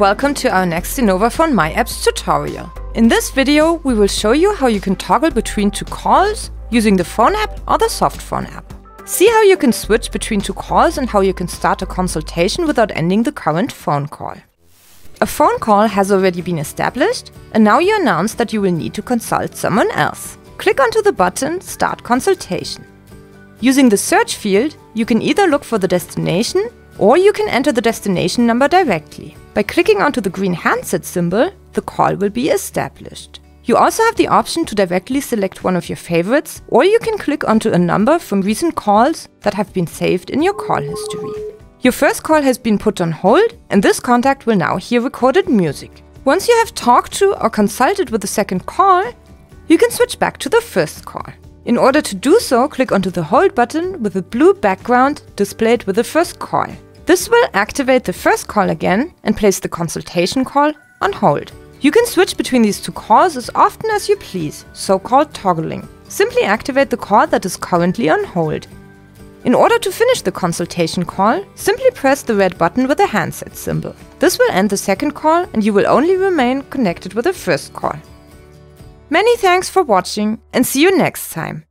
welcome to our next Innovaphone myApps tutorial. In this video, we will show you how you can toggle between two calls using the phone app or the Softphone app. See how you can switch between two calls and how you can start a consultation without ending the current phone call. A phone call has already been established, and now you announce that you will need to consult someone else. Click onto the button Start Consultation. Using the search field, you can either look for the destination or you can enter the destination number directly. By clicking onto the green handset symbol, the call will be established. You also have the option to directly select one of your favorites, or you can click onto a number from recent calls that have been saved in your call history. Your first call has been put on hold, and this contact will now hear recorded music. Once you have talked to or consulted with the second call, you can switch back to the first call. In order to do so, click onto the hold button with a blue background displayed with the first call. This will activate the first call again and place the consultation call on hold. You can switch between these two calls as often as you please, so-called toggling. Simply activate the call that is currently on hold. In order to finish the consultation call, simply press the red button with the handset symbol. This will end the second call and you will only remain connected with the first call. Many thanks for watching and see you next time.